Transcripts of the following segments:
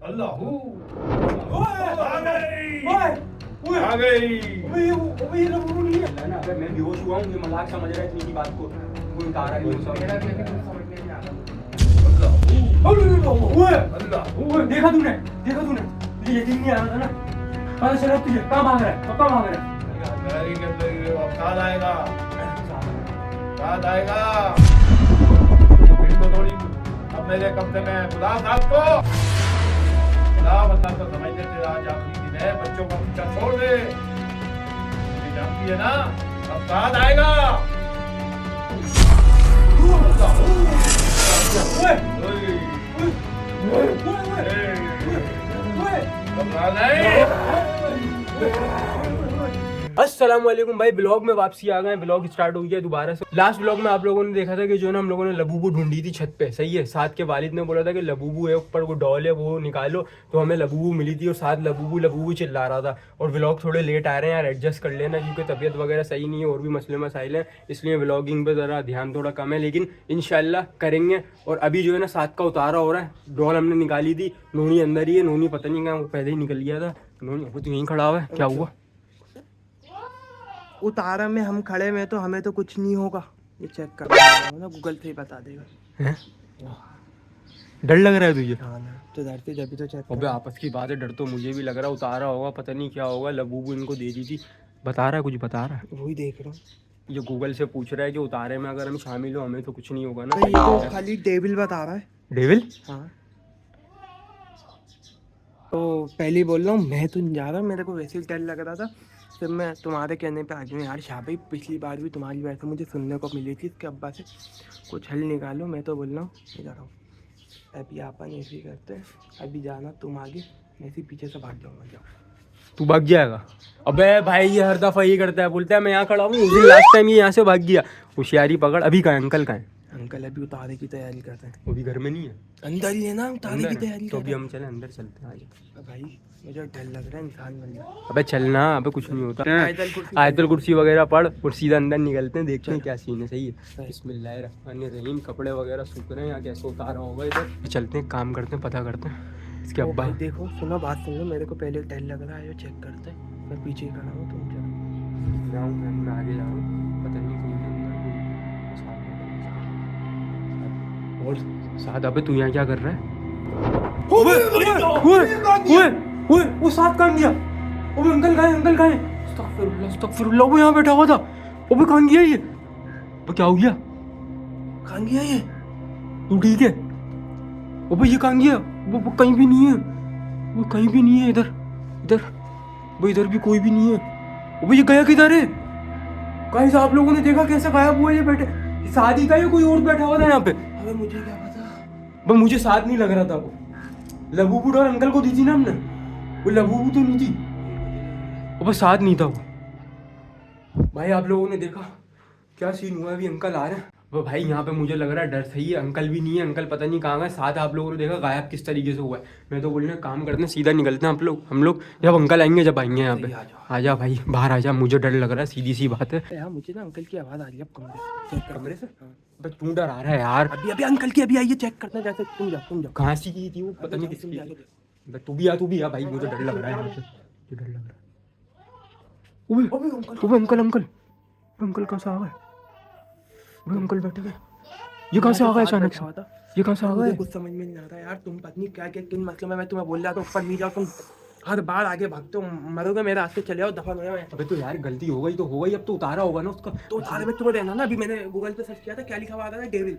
अल्लाह आ गई। ये लोग नहीं है ना अगर मैं बेहोश हुआ हूँ, ये मजाक समझ रहा है इतनी की बात को, कोई तारा नहीं हो मेरा भी अभी सकता। कुछ समझ में नहीं आ रहा। अल्लाह देखा तूने तुझे यकीन नहीं आ रहा था ना? पता चला तुझे? कहाँ भाग रहा है? कहाँ भाग रहा है? साथ आएगा, साथ आएगा। तो थोड़ी अब मेरे कब्जे में खुदा साहब को, खुदा मतलब तो समझते थे आज आखिरी दिन है, बच्चों का पीछा छोड़ दे, ये जानती है ना, अब साथ आएगा। अस्सलाम वालेकुम भाई, ब्लॉग में वापसी आ गए। ब्लॉग स्टार्ट हो गया दोबारा से। लास्ट ब्लॉग में आप लोगों ने देखा था कि जो है ना हम लोगों ने लबूबू ढूंढी थी छत पे, सही है। साथ के वालिद ने बोला था कि लबूबू है ऊपर, वो डॉल है वो निकालो, तो हमें लबूबू मिली थी और साथ लबूबू चिल्ला रहा था। और व्लॉग थोड़े लेट आ रहे हैं यार, एडजस्ट कर लेना क्योंकि तबीयत वगैरह सही नहीं है और भी मसले मसाइल हैं, इसलिए व्लॉगिंग पे ज़रा ध्यान थोड़ा कम है, लेकिन इंशाल्लाह करेंगे। और अभी जो है ना साथ का उतारा हो रहा है, डॉल हमने निकाली थी, नोनी अंदर ही है, नोनी पता नहीं कहाँ, पहले ही निकल गया था। नोनी वो तो यहीं खड़ा हुआ है, क्या हुआ? उतारा में हम खड़े में तो हमें तो कुछ नहीं होगा, ये चेक कर ना, गूगल से ही बता देगा। हैं? डर लग रहा है तुझे? हाँ ना, तो डरते जब भी तो चेक अबे आपस की बात है, डर तो मुझे भी लग रहा है। उतारा होगा, पता नहीं क्या होगा। लबूबू इनको दे दी थी, बता रहा है, कुछ बता रहा है। वही देख रहा हूँ। ये गूगल से पूछ रहा है कि उतारे में अगर हम शामिल हो हमें तो कुछ नहीं होगा ना? तो ये तो खाली डेविल बता रहा है। डेविल? हाँ, तो पहले ही बोल रहा हूँ, मैं तो नहीं जा रहा, मेरे को वैसे ही डर लग रहा था, फिर मैं तुम्हारे कहने पे आ गया यार। शाह भाई पिछली बार भी तुम्हारी वजह से मुझे सुनने को मिली थी इसके अब्बा से, कुछ हल निकालो। मैं तो बोल रहा हूँ मैं जा रहा हूँ। अभी अपन ऐसे ही करते हैं, अभी जाना तुम आगे, मैं इसी पीछे से भाग जाऊँगा। जाओ। तू भाग जाएगा? अबे भाई ये हर दफा ये करता है, बोलता है मैं यहाँ खड़ा हूँ, उस दिन लास्ट टाइम ये यहाँ से भाग गया। होशियारी पकड़। अभी कहाँ है अंकल? कहाँ है अंकल? अभी उतारे की तैयारी करते हैं। वो भी घर में नहीं है? अंदर ही है ना, उतारे की अंदर है? तैयारी तो कर अभी रहे हम चले अंदर, चलते हैं। आजा भाई, मुझे डर लग रहा है इंसान बन जाए। अबे चलना, अबे कुछ नहीं होता। आयतल कुर्सी आयतल कुर्सी वगैरह पढ़ और सीधा अंदर निकलते हैं, देखते हैं चल। क्या सीन है। सही है। बिस्मिल्लाहिर्रहमानिर्रहीम। कपड़े वगैरह सूख रहे हैं, यहाँ कैसे उतारा होगा इधर। चलते हैं, काम करते हैं, पता करते हैं इसके ओ अब्बा। भाई देखो, सुनो बात सुन लो, मेरे को पहले डर लग रहा है, चेक करते हैं। मैं पीछे ही खड़ा हूँ, तुम चलो। मैं आगे जा रहा हूँ, पता नहीं कौन है अंदर। और साथ अबे तू यहाँ क्या कर रहा है? वो साथ कहाँ गया? ओबे अंकल कहाँ है? अंकल कहाँ है? अस्तगफिरुल्लाह, वो यहाँ बैठा हुआ था। ओबे कहाँ गया ये? वो क्या हो गया? कहाँ गया ये? तू ठीक है? ओबे ये कहाँ गया? वो कहीं भी नहीं है, वो कहीं भी नहीं है। इधर इधर वो इधर भी कोई भी नहीं है। ओबे ये गया किधर है? गाइस आप लोगों ने देखा कैसे गायब हुआ ये? बैठे शादी का या कोई और बैठा हुआ था यहाँ पे? अबे मुझे क्या पता। भाई मुझे साथ नहीं लग रहा था। वो लबूबू और अंकल को दी थी ना हमने, वो लबूबू तो नहीं थी, वो बस साथ नहीं था वो। भाई आप लोगों ने देखा क्या सीन हुआ? अभी अंकल आ रहे हैं। वो भाई यहाँ पे मुझे लग रहा है डर सही है, अंकल भी नहीं है, अंकल पता नहीं कहाँ गए। साथ आप लोगों ने देखा गायब किस तरीके से हुआ है। मैं तो बोल रहा काम करते हैं, सीधा निकलते हैं हम लोग जब अंकल आएंगे, जब आएंगे यहाँ पे। आजा भाई बाहर आजा, मुझे डर लग रहा है, सीधी सी बात है। यार मुझे ना अंकल की आवाज़ आ रही है अब कमरे से। कमरे से? बस तू डर आ रहा है यार। अभी अभी अंकल की अभी आइए, चेक करना जैसे। तुम जाओ। कहाँ सी की थी वो, पता नहीं किसकी थी। तू भी आ भाई, मुझे डर लग रहा है यहाँ पे, मुझे डर लग रहा है। ओबे अंकल कहाँ से आ गए? ओबे अंकल बैठे गए, ये कहाँ से आ गए अचानक से? ये कहाँ से आ गए? कुछ समझ में नहीं आ रहा यार, तुम पत्नी क्या क्या किन मसलों में, मैं तुम्हें बोल रहा था ऊपर नहीं जाओ, तुम हर बार आगे भागते हो, मरोगे मेरे रास्ते चले आओ, दफा हो। अबे तो यार गलती हो गई तो हो गई, अब तो उतारा होगा ना उसका। तो उतारे में तुम्हें रहना ना। अभी मैंने गूगल पे सर्च किया था, क्या लिखा हुआ आ रहा था, डेविल।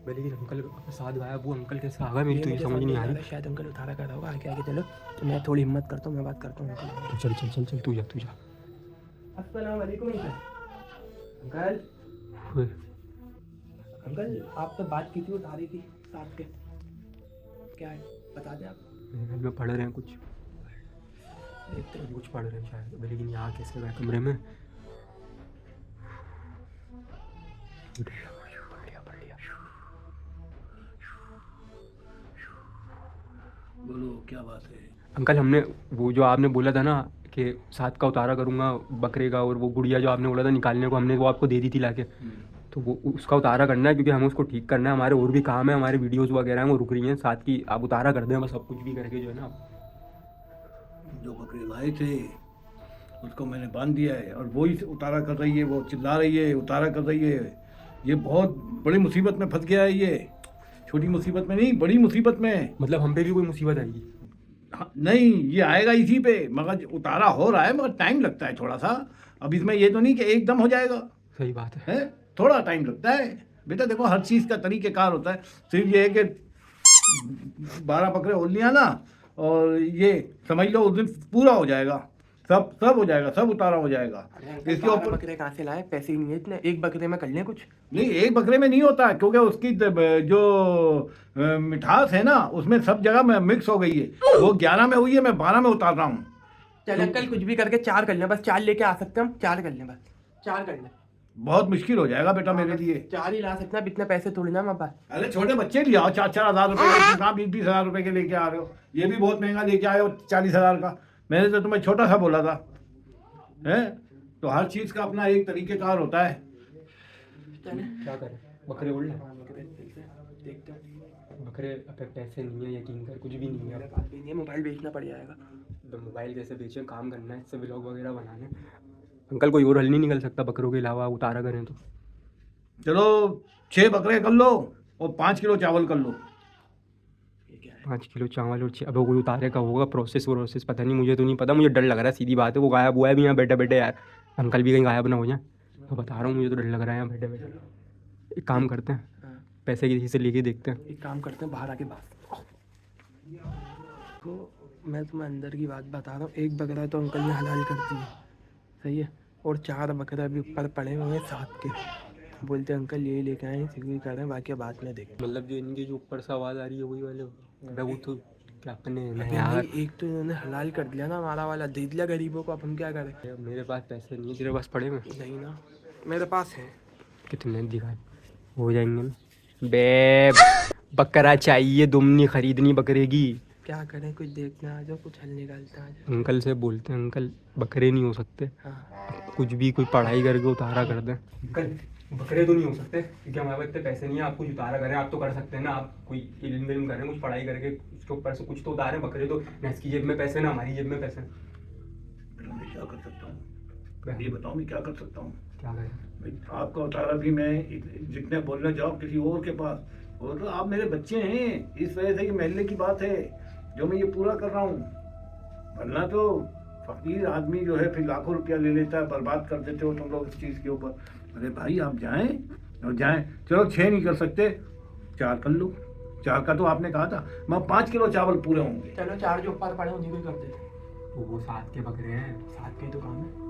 लेकिन अंकल के साथ गायब, वो अंकल कैसे आ गया? मेरी तो ये समझ नहीं आ रही। शायद अंकल उतारा कर रहा होगा। आगे आगे चलो, तो मैं थोड़ी हिम्मत करता हूँ, मैं बात करता हूँ अंकल। चल तू जा। अस्सलाम वालेकुम अंकल। अंकल आपसे बात की थी उतारे की साथ के, क्या है बता दें आप? घर में पढ़ रहे हैं कुछ, देखते हैं कुछ पढ़ रहे हैं शायद। लेकिन यहाँ कैसे गए कमरे में? बोलो क्या बात है? अंकल हमने वो जो आपने बोला था ना कि साथ का उतारा करूँगा बकरे का, और वो गुड़िया जो आपने बोला था निकालने को, हमने वो आपको दे दी थी लाके। तो वो उसका उतारा करना है, क्योंकि हमें उसको ठीक करना है। हमारे और भी काम है, हमारे वीडियोस वगैरह हैं वो रुक रही हैं साथ की। आप उतारा कर दें बस, सब कुछ भी करके जो है ना। जो बकरी लाए थे उसको मैंने बांध दिया है और वही उतारा कर रही है, वो चिल्ला रही है, उतारा कर रही है। ये बहुत बड़ी मुसीबत में फंस गया है, ये छोटी मुसीबत में नहीं, बड़ी मुसीबत में। मतलब हम पे भी कोई मुसीबत आएगी? हाँ, नहीं, ये आएगा इसी पे, मगर उतारा हो रहा है, मगर टाइम लगता है थोड़ा सा। अब इसमें ये तो नहीं कि एकदम हो जाएगा, सही बात है, थोड़ा टाइम लगता है बेटा। देखो हर चीज़ का तरीक़ेकार होता है। सिर्फ ये है कि 12 बकरे हो लिया ना, और ये समझ लो उस दिन पूरा हो जाएगा, सब हो जाएगा, सब उतारा हो जाएगा। इसके ऊपर बकरे कहाँ से लाए? पैसे ही नहीं है इतने, एक बकरे में कर लें कुछ? नहीं, एक बकरे में नहीं होता, क्योंकि उसकी जो मिठास है ना उसमें सब जगह में मिक्स हो गई है। वो 11 में हुई है, मैं 12 में उतार रहा हूँ। चल अंकल कुछ भी करके 4 कर लें बस, 4 लेके आ सकते हैं हम, 4 कर लें बस, 4 कर लें। बहुत मुश्किल हो जाएगा बेटा मेरे लिए। 4 ही ला सकते हैं, अब इतने पैसे थोड़ी ना हमारे पास। अरे छोटे बच्चे ले आओ, 4-4 हज़ार रुपये के, कहाँ 20-20 हज़ार रुपये के लेके आ रहे हो? ये भी बहुत महंगा लेके आए हो, 40 हज़ार का। मैंने तो तुम्हें छोटा सा बोला था, है? तो हर चीज़ का अपना एक तरीक़ेकार होता है। क्या करें, बकरे उड़ लें? देखते हैं। बकरे अब पैसे नहीं है, यकीन कर, कुछ भी नहीं है। मेरे पास भी नहीं है, मोबाइल बेचना पड़ जाएगा। तो मोबाइल कैसे बेचें, काम करना है, इससे व्लॉग वगैरह बनाने। अंकल कोई और हल नहीं निकल सकता बकरों के अलावा, उतारा करें तो? चलो 6 बकरे कर लो और 5 किलो चावल कर लो। 5 किलो चावल और 6, अब कोई उतारे का होगा? प्रोसेस पता नहीं, मुझे तो नहीं पता। मुझे डर लग रहा है, सीधी बात है। वो गायब हुआ है भी यहाँ बैठे बैठे यार, अंकल भी कहीं गायब ना हो जाए। तो बता रहा हूँ, मुझे तो डर लग रहा है यहाँ बैठे बैठे। एक काम करते हैं, पैसे किसी से लेके देखते हैं। एक काम करते हैं, बाहर आके बात। तो मैं तुम्हें अंदर की बात बता रहा हूँ, एक बकरा तो अंकल ने हलाल कर दी है, सही है, और 4 बकरा भी ऊपर पड़े हुए हैं साथ के। बोलते अंकल यही लेके आए, सिक्योर कर रहे हैं, बाकी बात में देखें। मतलब जो इनकी जो ऊपर से आवाज़ आ रही है वही वाले, वो तो क्या अपने यार एक तो इन्होंने हलाल कर दिया ना, हमारा वाला दे दिया गरीबों को, अब हम क्या करें? मेरे पास पैसे नहीं है, तेरे पास पड़े हुए? नहीं ना, मेरे पास है। कितने दिखाए? हो जाएंगे ना बे। बकरा चाहिए, दुमनी खरीदनी बकरे की। क्या करें, कुछ देखना आ जाओ, कुछ हल निकालते आ जाओ। अंकल से बोलते हैं, अंकल बकरे नहीं हो सकते। हाँ कुछ भी, कोई पढ़ाई करके उतारा कर दें। अंकल बकरे तो नहीं हो सकते, क्योंकि हमारे पास इतने पैसे नहीं है। आप कुछ उतारा करें, आप तो कर सकते हैं ना, आप कोई इल्म विल्म करें, कुछ पढ़ाई करके उसके ऊपर से कुछ तो उतारें। बकरे तो ना इसकी जेब में पैसे, ना हमारी जेब में पैसे। मैं क्या कर सकता हूँ, ये बताओ, मैं क्या कर सकता हूँ? क्या करें? भाई आपका उतारा भी मैं जितने बोलने जाओ किसी और के पास, वो तो आप मेरे बच्चे हैं, इस वजह से कि महल्ले की बात है जो मैं ये पूरा कर रहा हूँ। वरना तो फकीर आदमी जो है फिर लाखों रुपया ले लेता है, बर्बाद कर देते हो तुम लोग इस चीज़ के ऊपर। अरे भाई आप जाएं और जाएं, चलो 6 नहीं कर सकते, 4 कर लो। 4 का तो आपने कहा था, मैं 5 किलो चावल पूरे होंगे। चलो 4 जो ऊपर पड़े उन्हीं को ही कर देते। वो 7 के बकरे हैं, 7 के ही तो काम है।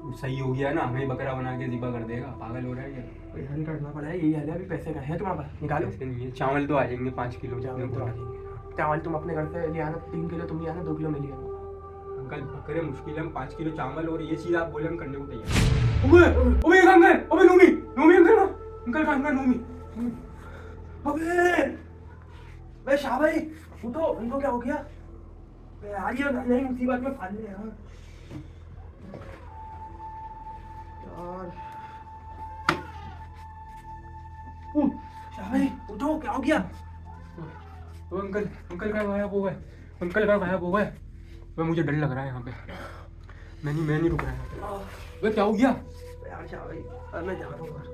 वो सही हो गया ना, हमें बकरा बना के ज़िबा कर देगा। पागल हो रहा है क्या? कोई हल करना पड़ा है, यही हल है। अभी पैसे का है तुम्हारे पास, निकालो। पैसे नहीं है, चावल तो आ जाएंगे 5 किलो। चावल तो आ जाएंगे। चावल तुम अपने घर से ले आना, 3 किलो तुम ले आना, 2 किलो मैं ले आना। अंकल बकरे मुश्किल है, 5 किलो चावल और ये चीज़ आप बोले हम करने को तैयार। ओबे अंकल, ओबे नूमी अंकल ना, अंकल का अंकल नूमी। अबे मैं शाह भाई उठो, इनको क्या हो गया यार? ये नई मुसीबत में फंस गए यार। शाह भाई उठो, क्या हो गया? ओ अंकल, अंकल का गायब हो गए, अंकल का गायब हो गए। वह मुझे डर लग रहा है यहाँ पे। मैं नहीं रुक रहा है। वह क्या हो गया यार शाह भाई, मैं जा रहा हूँ घर।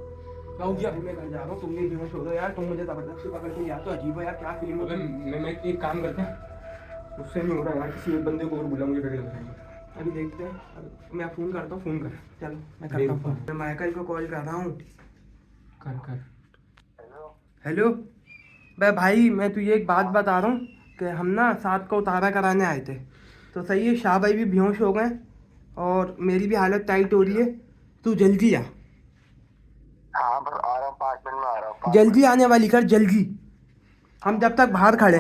क्या हो गया? मैं घर जा रहा हूँ, तुम भी बेहोश हो गए यार। तुम मुझे जबरदस्ती पकड़ के यार, तो अजीब है यार, क्या फीलिंग होती है? मैं एक काम करते हैं, उससे नहीं हो रहा यार, किसी एक बंदे को और बुला, मुझे डर लग रहा है। अभी देखते हैं, मैं फ़ोन करता हूँ। फ़ोन कर, चलो मैं करता हूँ फ़ोन। मैं माइकल को कॉल कर रहा हूँ। कर। हेलो भाई, मैं तुझे एक बात बता रहा हूँ कि हम ना 7 को उतारा कराने आए थे, तो सही है, शाह भाई भी बेहोश हो गए और मेरी भी हालत टाइट हो रही है। तू जल्दी आ। हाँ बस आ रहा हूँ, 5 मिनट में आ रहा हूँ। जल्दी आने वाली कर, जल्दी। हम जब तक बाहर खड़े।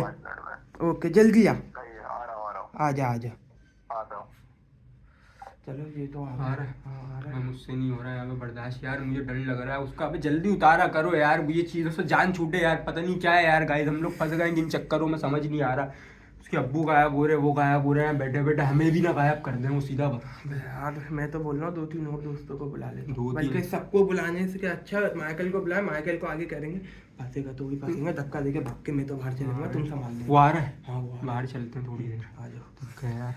ओके जल्दी आ। आ रहा हूँ। आजा आता हूँ। चलो ये तो आ रहा है। मुझसे नहीं हो रहा है यहाँ पे बर्दाश्त यार, मुझे डर लग रहा है उसका। अबे जल्दी उतारा करो यार, ये चीज़ों से जान छूटे यार, पता नहीं क्या है यार। गाइस हम लोग फंस गए इन चक्करों में, समझ नहीं आ रहा। उसके अब्बू गायब हो रहे, वो गायब हो रहे हैं, बैठे बैठे हमें भी ना गायब कर दें, वो सीधा बता। यार मैं तो बोल रहा हूँ 2-3 और दोस्तों को बुला ले, 2-3 बल्कि सबको बुलाने से क्या अच्छा माइकल को बुलाए, माइकल को आगे करेंगे, फंसेगा तो भी फंसेगा, धक्का देके भाग के मैं तो बाहर चलेंगा, तुम संभाल लेना। वो आ रहा है, हाँ वो बाहर चलते हैं थोड़ी देर। आ जाओ क्या यार,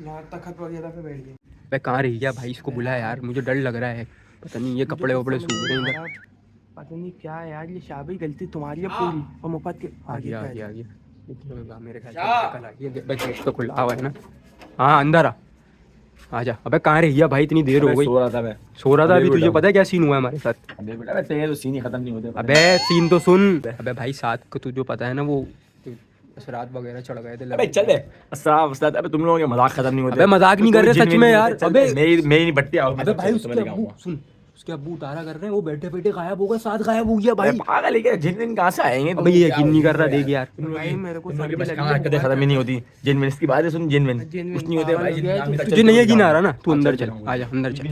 यार तखत वगैरह पे बैठ गए। भाई कहाँ रह गया भाई, इसको बुला यार, मुझे डर लग रहा है, पता नहीं ये कपड़े वपड़े सूख रहे हैं इधर। पता नहीं क्या है यार, ये शाबी गलती तुम्हारी है पूरी, और मुफ्त के आ आगे गया आ पे गया आ गया, मेरे ख्याल से कल आ गया, बस गेट तो खुला हुआ है ना। हाँ अंदर आ जा। अबे कहाँ रह गया भाई, इतनी देर हो गई। सो रहा था मैं। सो रहा था अभी, अबे तुझे बेटा। पता है क्या सीन हुआ है हमारे साथ? अबे बेटा मैं तेरे तो सीन ही खत्म नहीं होते। अबे सीन तो सुन। अबे भाई साथ को तुझे पता है ना, वो असरात वगैरह चढ़ गए थे। अबे चल साफ साथ। अबे तुम लोगों के मजाक खत्म नहीं होते। अबे मजाक नहीं कर रहे सच में यार। अबे मेरी बट्टी आओ। अबे भाई उसके अब्बू सुन, उसके अब्बू उतारा कर रहे हैं, वो बैठे बैठे गायब हो गए, साथ गायब हो गया भाई। पागल है क्या? जिन कहाँ से आएंगे? अबे ये यकीन नहीं कर रहा, देख यार। भाई मेरे को सर्दी लगी कहाँ हरकतें खत्म ही नहीं होती। जिनविन इसकी बात है, सुन जिनविन कुछ नहीं होते भाई। तुझे नहीं यकीन आ रहा ना, तू अंदर चल, आजा अंदर चल।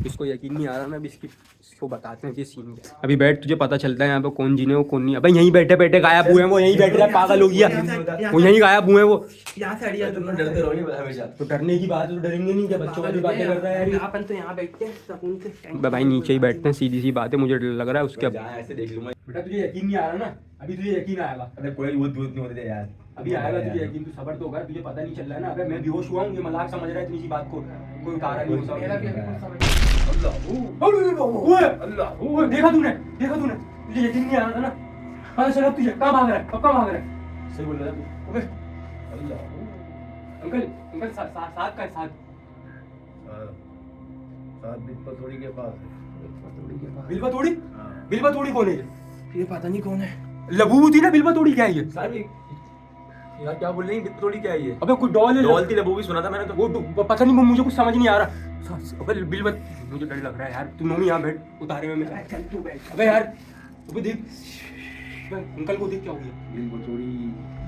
इसको यकीन नहीं आ रहा ना, अभी इसको बताते हैं कि सीन क्या है। अभी बैठ, तुझे पता चलता है यहाँ पे कौन जीने वो कौन नहीं। अबे यहीं बैठे बैठे गायब हुए हैं वो, यहीं बैठ रहा है, पागल हो गया वो, यहीं गायब हुए हैं वो। यहाँ से अड़िया तुम डरते रहोगे हमेशा। तो डरने की बात है, तो डरेंगे नहीं क्या? बच्चों वाली बातें कर रहा है यार। अपन तो यहाँ बैठते हैं सुकून से। अबे भाई नीचे ही बैठते हैं, सीधी सी बात है, मुझे डर लग रहा है उसके। जहाँ ऐसे देख लूंगा। बेटा तुझे यकीन नहीं आ रहा ना, अभी तुझे यकीन आएगा। अबे कोई वो दूध नहीं होते यार। अभी आएगा तुझे यकीन, तू सबर तो कर, तुझे पता नहीं चल रहा है ना। अबे मैं बेहोश हुआ हूँ, ये मजाक समझ रहा है इतनी सी बात को, कोई उतारा नहीं होता। मेरा भी अभी कुछ समझ अल्लाह देखा तूने, देखा तूने, तुझे यकीन नहीं आ रहा था ना। पता चला तुझे, कहाँ भाग रहा है, कब कहाँ भाग रहा है? सही बोल रहा है तू। अबे अंकल अंकल साथ का है, साथ थोड़ी के पास है। बिलवा तोड़ी। बिलवा तोड़ी कौन है ये? ये पता नहीं कौन है। लबू थी ना, बिलवा तोड़ी क्या है ये? सारी यार क्या बोल रही है? थोड़ी क्या है ये? अबे कोई डॉल है, डॉल थी लबू भी सुना था मैंने तो। वो पता नहीं, वो मुझे कुछ समझ नहीं आ रहा। अबे बिलवा, मुझे डर लग रहा है यार। तू नोमी यहाँ बैठ, उतारे में मैं। चल तू बैठ। अबे यार अबे देख, अबे अंकल को देख क्या हो गया। दिल को थोड़ी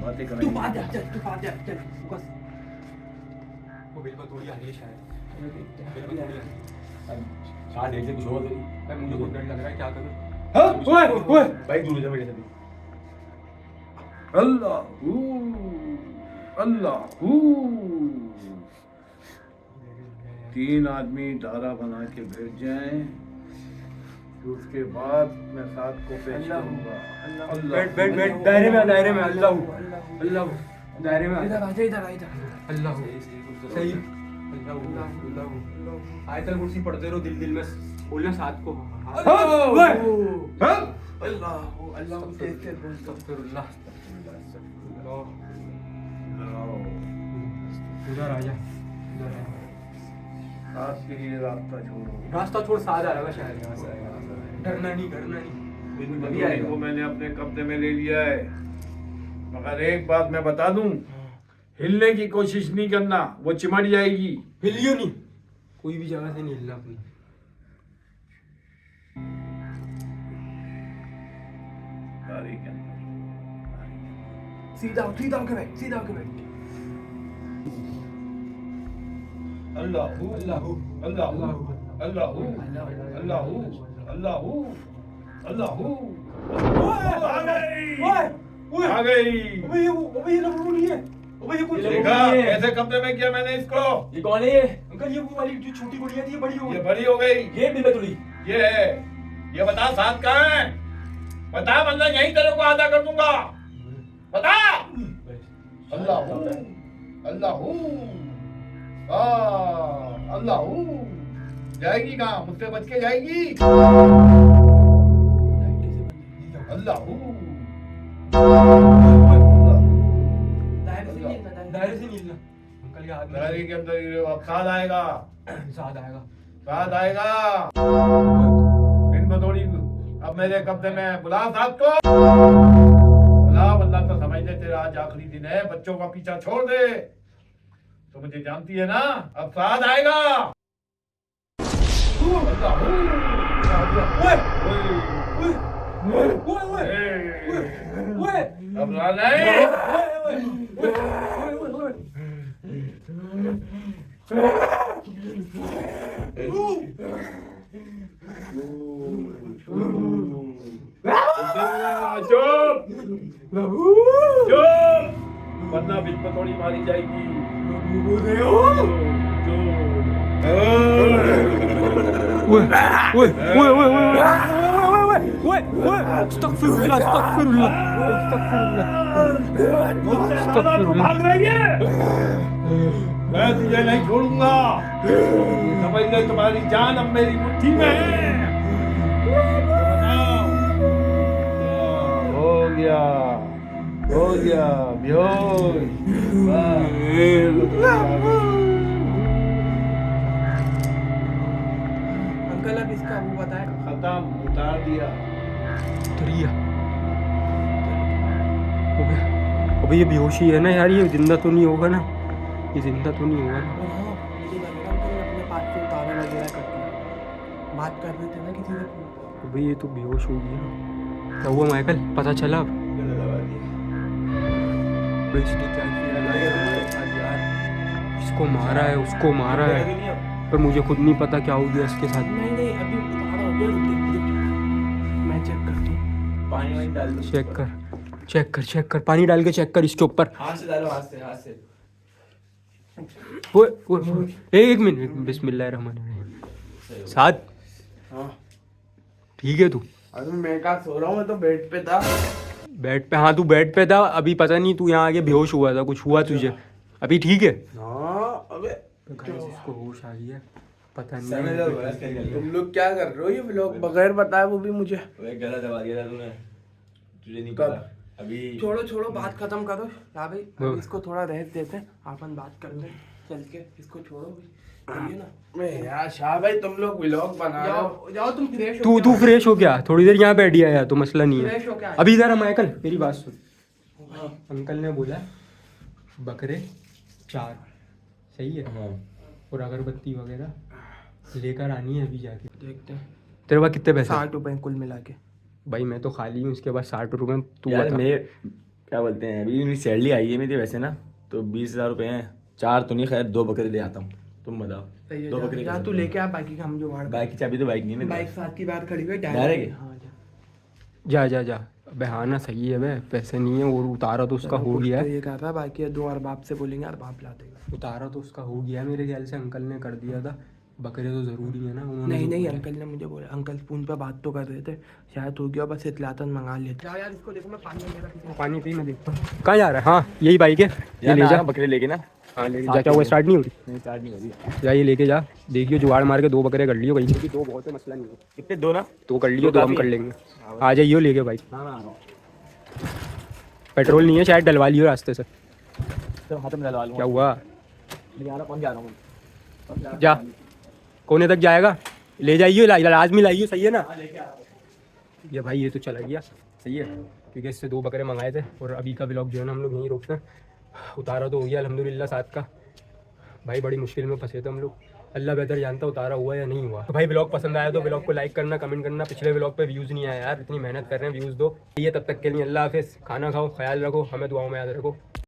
बातें कर तू बात जा, चल तू बात जा, चल बस। वो बिलवा तोड़ी आ रही है शायद। बिलवा तोड़ी आ रही है। शायद देख से कुछ होगा तो। भाई मुझे बहुत डर लग रहा है, क्या करूं? ओए भाई दूर जा मेरे से। अल्लाह अल्लाह। 3 आदमी धारा बना के बैठ जाएं, फिर उसके बाद मैं साथ को पेश करूंगा। बैठ बैठ बैठ, दायरे में दायरे में। अल्लाह अल्लाह, दायरे में इधर आ जा, इधर आ इधर। अल्लाह सही। अल्लाह आयतल कुर्सी पढ़ते रहो, दिल दिल में बोलना साथ को। अल्लाह अल्लाह को देख के बोल। अस्तगफिरुल्लाह। उधर आ जा, उधर आ। साथ के लिए रास्ता छोड़ो। रास्ता छोड़, साथ आएगा शायद। डरना नहीं, डरना नहीं। अभी आएगा। वो मैंने अपने कब्जे में ले लिया है, मगर एक बात मैं बता दूं, हिलने की कोशिश नहीं करना, वो चिमट जाएगी। हिलियो नहीं, कोई भी जगह से नहीं हिलना अपनी। गाड़ी के अंदर सीधा सीधा होके बैठ, सीधा होके बैठ। अल्लाह अल्लाह अल्लाह अल्लाह अल्लाह अल्लाह अल्लाह। आ गई। अबे ये लबू नहीं है। अबे ये कुछ देखा कैसे कब्जे में किया मैंने इसको। ये कौन है ये? अंकल ये वो वाली जो छोटी गुड़िया थी, ये बड़ी हो ये गई। बड़ी हो गई। ये बिल्वा तोड़ी। ये है। ये बता साथ कहाँ है? बता, वरना यहीं तेरे को आधा कर दूंगा। बता। अल्लाह अल्लाह अल्लाह। जाएगी कहाँ? मुझसे बच के जाएगी। अल्लाह दायरे से नहीं हिलना अंकल, ये आदमी गाड़ी के अंदर अब साथ आएगा। साथ आएगा। साथ आएगा। इन बतौड़ी अब मेरे कब्जे में। बुला साथ को, बुला। वरना तो समझ ले तेरा आज आखिरी दिन है। बच्चों का पीछा छोड़ दे। तो मुझे जानती है ना, अब साथ आएगा। घबरा नहीं। चुप चुप, वरना बिल पर थोड़ी मारी जाएगी। ओए ओए ओए ओए ओए ओए अस्तगफिरुल्लाह अस्तगफिरुल्लाह अस्तगफिरुल्लाह। भाग रही है, मैं तुझे नहीं छोड़ूंगा। समझ ले, तुम्हारी जान अब मेरी मुट्ठी में है। हो गया बेहोश। अंकल अब इसका वो बताए। खत्म, उतार दिया। उतरिया अबे ये बेहोशी है ना यार, ये जिंदा तो नहीं होगा ना, ये जिंदा तो नहीं होगा ना। और हाँ, मुझे लग रहा है अंकल अपने पास से उतारा वगैरह करके बात कर रहे थे ना किसी से। अबे ये तो बेहोश हो गया। क्या हुआ माइकल, पता चला अब? अबे इसने क्या किया यार, इसको मारा है, उसको मारा है, पर मुझे खुद नहीं पता क्या हो गया इसके साथ। नहीं नहीं अभी उतारा हो गया, रुक मैं चेक करती हूँ। पानी वानी डाल दो। चेक कर चेक कर चेक कर, पानी डाल के चेक कर इसके ऊपर। हाथ से डालो, हाथ से। ओए एक मिनट, बिस्मिल्लाहिर्रहमानिर्रहीम। साद हाँ ठीक है तू? अरे मैं कहाँ सो रहा हूँ, मैं तो बेड पे था। बेड पे? हाँ तू बेड पे था, अभी पता नहीं तू यहाँ आके बेहोश हुआ था, कुछ हुआ तुझे? अभी ठीक है? हाँ अबे इसको होश आ गया, पता नहीं। तुम लोग क्या कर रहे हो ये व्लॉग बगैर बताए, वो भी मुझे। गला दबा दिया था तूने, तुझे नहीं कब? पता अभी। छोड़ो बात खत्म करो। हाँ भाई अब इसको थोड़ा रेस्ट देते हैं, अपन बात करते हैं चल के। इसको छोड़ो भी, है ना। मैं यार शाह भाई तुम लोग व्लॉग बना रहे हो, जाओ तुम फ्रेश हो। तू फ्रेश हो गया, थोड़ी देर यहाँ बैठ गया यार, तो मसला नहीं फ्रेश हो है। क्या? अभी इधर है माइकल, मेरी बात सुन। अंकल ने बोला बकरे 4, सही है, हाँ। और अगरबत्ती वगैरह लेकर आनी है अभी जाके। देखते हैं तेरे पास कितने पैसे? 60 रुपए कुल मिला के। भाई मैं तो खाली हूँ, इसके बाद 60 रुपये तू यार बता। मेरे क्या बोलते हैं, अभी मेरी सैलरी आई है मेरी वैसे ना, तो 20,000 रुपये हैं। 4 तो नहीं, खैर 2 बकरे ले आता हूँ, तुम बताओ। सही है, 2 बकरे जा तू लेके आ, बाकी का हम जो वाड़। बाइक की चाबी तो बाइक नहीं है ना। बाइक साथ की बात खड़ी हुई डायरेक्ट? हाँ जा अबे हाँ ना, सही है बे, पैसे नहीं है, और उतारा तो उसका हो गया तो है। ये कहा था बाकी 2 अरबाब से बोलेंगे, अरबाब ला देगा। उतारा तो उसका हो गया है मेरे ख्याल से, अंकल ने कर दिया था। बकरे तो ज़रूरी है ना, उन्होंने नहीं जो नहीं बोला। अंकल ने मुझे बोला, अंकल फोन पे बात तो कर रहे थे, शायद हो गया, बस इतलातन मंगा लेते। जाओ यार इसको देखो, मैं पानी मेरा किसी पानी पी, मैं देखता हूँ कहाँ जा रहा है। हाँ यही बाइक है, ये ले जा। बकरे लेके ना। हाँ ले जा। क्या हुआ, स्टार्ट नहीं हो रही? नहीं, स्टार्ट नहीं हो रही। जा ये लेके जा, देखियो जुगाड़ मार के 2 बकरे कर लियो कहीं, क्योंकि 2 बहुत है, मसला नहीं है। कितने? 2 ना? 2 कर लियो, 2 तो हम काफी कर है। लेंगे। आ जाइयो लेके बाइक। हाँ मैं आ रहा हूँ। पेट्रोल नहीं है, शायद डलवा लियो रास्ते से। तो हाथ में डलवा लूँ। क्या हुआ? नहीं आ रहा, पहुँच जा रहा हूँ। जा, कोने तक जाएगा, ले जाइयो, लाजमी लाइयो, सही है ना? ये भाई ये तो चला गया, सही है, क्योंकि इससे 2 बकरे मंगाए थे। और अभी का व्लॉग जो है ना हम लोग यहीं रोकते हैं। उतारा तो हो गया अल्हम्दुलिल्लाह 7 का। भाई बड़ी मुश्किल में फंसे थे हम लोग, अल्लाह बेहतर जानता उतारा हुआ या नहीं हुआ। तो भाई व्लॉग पसंद आया तो व्लॉग को लाइक करना, कमेंट करना। पिछले व्लॉग पे व्यूज़ नहीं आया यार, इतनी मेहनत कर रहे हैं, व्यूज़ दो। ये तब तक के लिए अल्लाह हाफिज़, खाना खाओ, ख्याल रखो, हमें दुआओं में याद रखो।